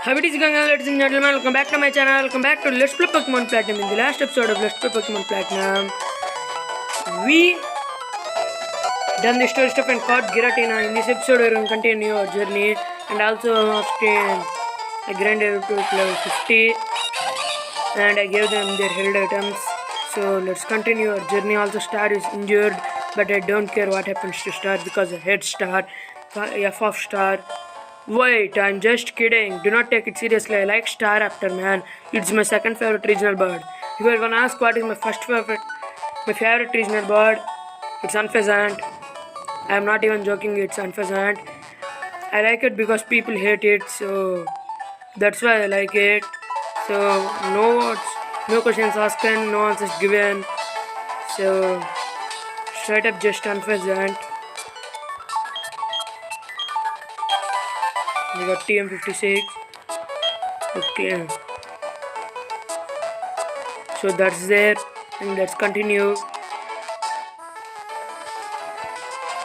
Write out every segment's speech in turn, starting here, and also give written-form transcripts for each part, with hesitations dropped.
How it is going on, ladies and gentlemen? Welcome back to my channel. Welcome back to Let's Play Pokemon Platinum. In the last episode of Let's Play Pokemon Platinum, we done the story stuff and caught Giratina. In this episode, we are going to continue our journey and also obtain a grand to level 50. And I gave them their held items. So let's continue our journey. Also, Star is injured, but I don't care what happens to Star because I hate Star, F of Star. Wait, I'm just kidding. Do not take it seriously. I like Staraptor, man. It's my second favorite regional bird. If you are gonna ask what is my favorite regional bird, it's Unpheasant. I'm not even joking, it's Unpheasant. I like it because people hate it, so that's why I like it. So no questions asked, no answers given. So straight up just Unpheasant. We got TM56. Okay. So that's there. And let's continue.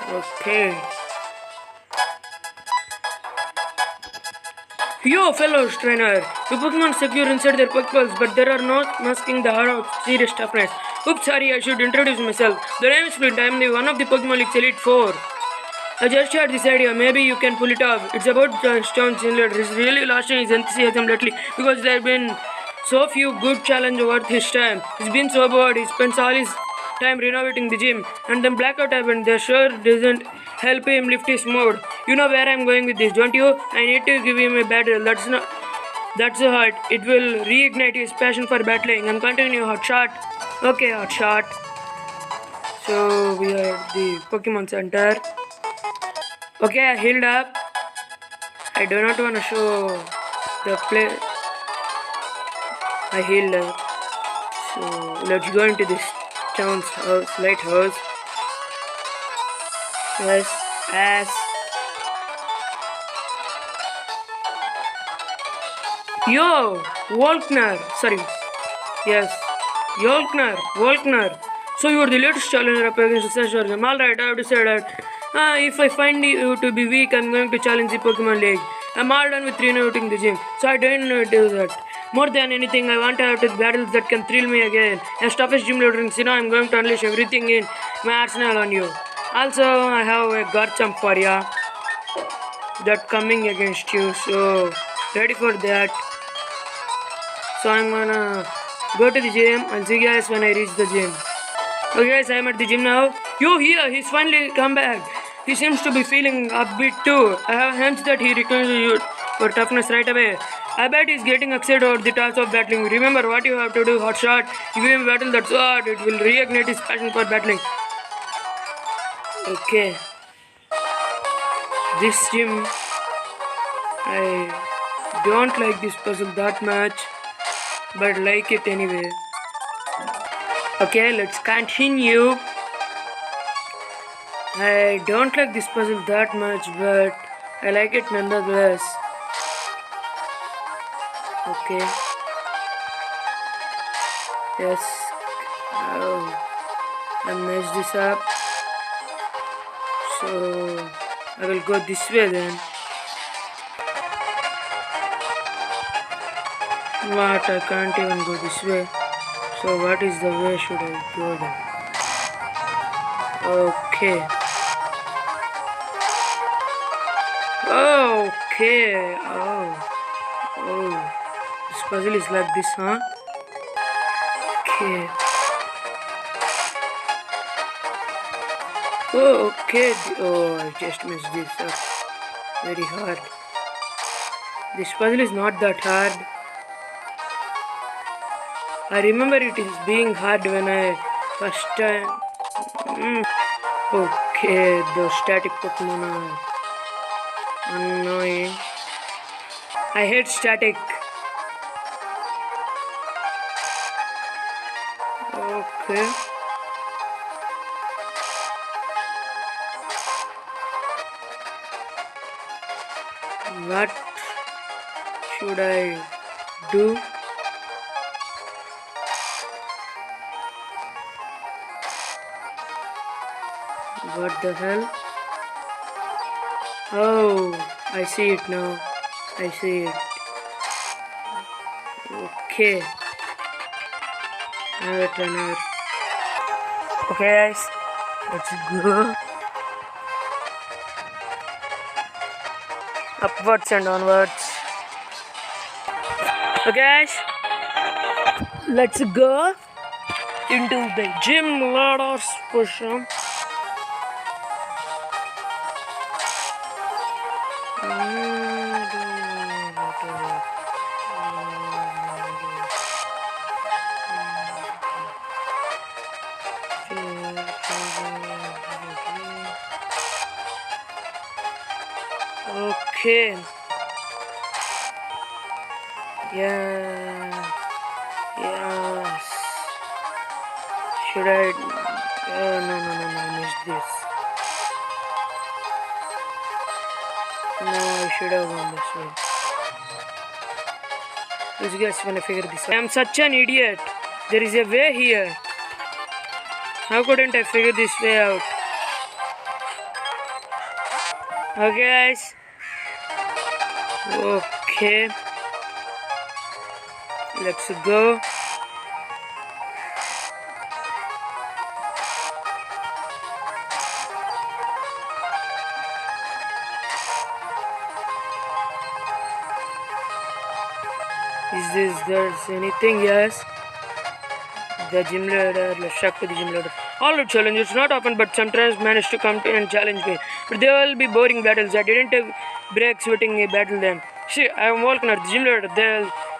Okay. Yo, fellow trainer. The Pokemon secure inside their Pokeballs, but there are no masking the horror of serious toughness. Oops, sorry, I should introduce myself. The name is Flint. I am the one of the Pokemon League's Elite Four. I just had this idea, maybe you can pull it off. It's about Stone Chandler. He's really lost his enthusiasm lately because there have been so few good challenges over his time. He's been so bored, he spends all his time renovating the gym. And then blackout happened. That sure doesn't help him lift his mood. You know where I'm going with this, don't you? I need to give him a battle. That's a hurt. It will reignite his passion for battling. I'm continuing Hot Shot. Okay, Hot Shot. So we are at the Pokemon Center. Okay, I healed up. I do not want to show the play. I healed up. So let's go into this town's house, lighthouse. Yes. Yo, Volkner. Sorry. Yes, Volkner. So you are the latest challenger up against the Sensor game. Alright, I have decided. If I find you to be weak, I'm going to challenge the Pokemon League. I'm all done with renovating the gym, so I don't do that. More than anything, I want to have battles that can thrill me again. As toughest gym leader in Sinnoh, I'm going to unleash everything in my arsenal on you. Also, I have a Garchomp for ya that coming against you, so ready for that. So I'm gonna go to the gym and see you guys when I reach the gym. Okay guys, I'm at the gym now. Yo, here, he's finally come back. He seems to be feeling a bit too. I have a hunch that he returns you for toughness right away. I bet he's getting excited over the task of battling. Remember what you have to do, Hot Shot. If you battle that's hard, it will reignite his passion for battling. Okay. This gym, I don't like this puzzle that much, but like it anyway. Okay, let's continue. I don't like this puzzle that much, but I like it nonetheless. Okay. Yes. Oh, I messed this up. So I will go this way then. What? I can't even go this way. So what is the way should I go then? Okay. Okay. Oh. This puzzle is like this, huh? Okay. Oh, okay. Oh, I just missed this up. Very hard. This puzzle is not that hard. I remember it is being hard when I first time. Okay, the static Pokemon are annoying. I hate static. Okay. What should I do? What the hell? Oh, I see it now. I see it. Okay. Now turn it. Okay guys, let's go. Upwards and onwards. Okay guys, let's go into the gym ladders portion. Okay. Yeah. Yes. Should I? No. I missed this. No, I should have gone this way. Please guys, when I figure this out. I am such an idiot. There is a way here. How couldn't I figure this way out? Okay guys. Okay. Let's go. Is there anything? Yes. The gym leader, let's talk to the gym leader. All the challenges not often but sometimes manage to come to and challenge me. But they will be boring battles. I didn't take breaks sweating a battle then. See, I am Volkner, the gym leader.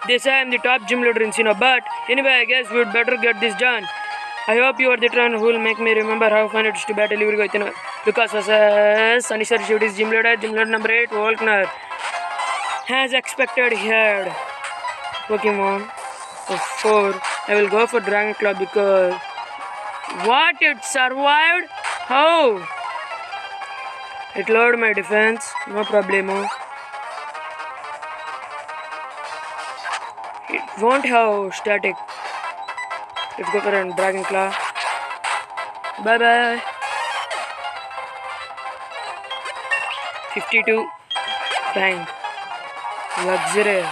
They say I am the top gym leader in Sinnoh. But anyway, I guess we would better get this done. I hope you are the one who will make me remember how fun it is to battle you with Lucas versus Anisar Shivdi's gym leader number 8, Volkner. As expected here. Pokemon. 4. I will go for Dragon Claw because what, it survived? How? It lowered my defense. No problemo. It won't have static. Let's go for a Dragon Claw. Bye bye. 52. Fine. Luxury.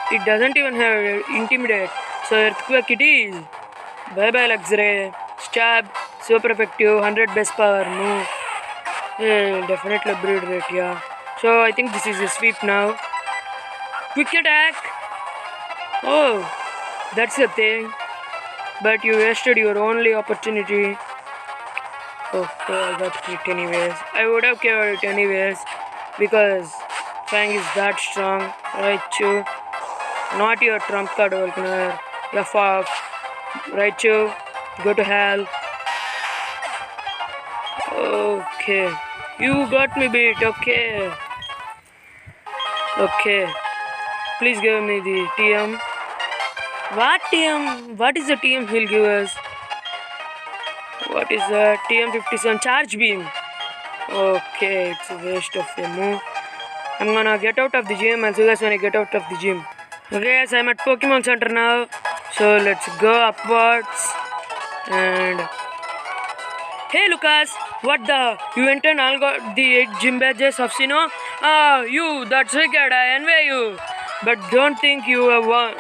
It doesn't even have Intimidate. So Earthquake it is. Bye bye Luxury. Stab. Super effective. 100 base power. No. Yeah, definitely breed rate. Yeah. So I think this is a sweep now. Quick attack. Oh, that's a thing. But you wasted your only opportunity. Oh, I got it anyways. I would have killed it anyways because Fang is that strong. Raichu. Not your trump card, Volkner. F off. Raichu. Go to hell. Okay. You got me beat. Okay. Okay. Please give me the TM. What TM? What is the TM he'll give us? What is the TM 57? Charge beam. Okay, it's a waste of ammo. I'm gonna get out of the gym. I'll see you guys when I get out of the gym. Okay, guys, I'm at Pokemon Center now. So let's go upwards. And hey, Lucas, what the? You went and all got the 8 gym badges of Sino? Ah, you, that's wicked. I envy you. But don't think you have won.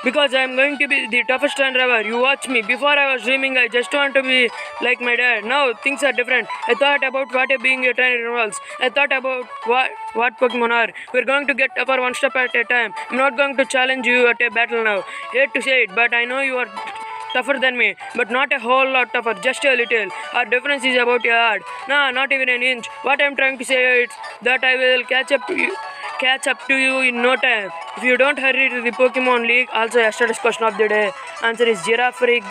Because I'm going to be the toughest trainer ever. You watch me. Before I was dreaming, I just want to be like my dad. Now things are different. I thought about what being a trainer involves. I thought about what Pokemon are. We're going to get tougher one step at a time. I'm not going to challenge you at a battle now. Hate to say it, but I know you are tougher than me, but not a whole lot tougher, just a little. Our difference is about a yard. Nah, not even an inch. What I'm trying to say is that I will catch up to you in no time. If you don't hurry to the Pokemon League. Also, yesterday's question of the day answer is Girafarig.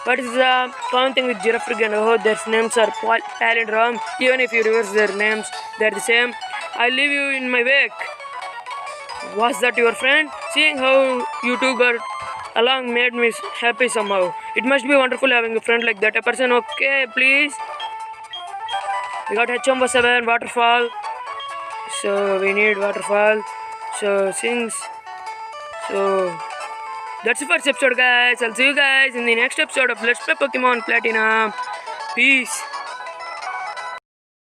What is the common thing with Girafarig and Ho? Their names are palindrome. Even if you reverse their names, they're the same. I'll leave you in my wake. Was that your friend? Seeing how you two got along made me happy somehow. It must be wonderful having a friend like that. A person, okay, please. We got H 7 waterfall. So we need waterfall. So that's it for this episode, guys. I'll see you guys in the next episode of Let's Play Pokemon Platinum. Peace.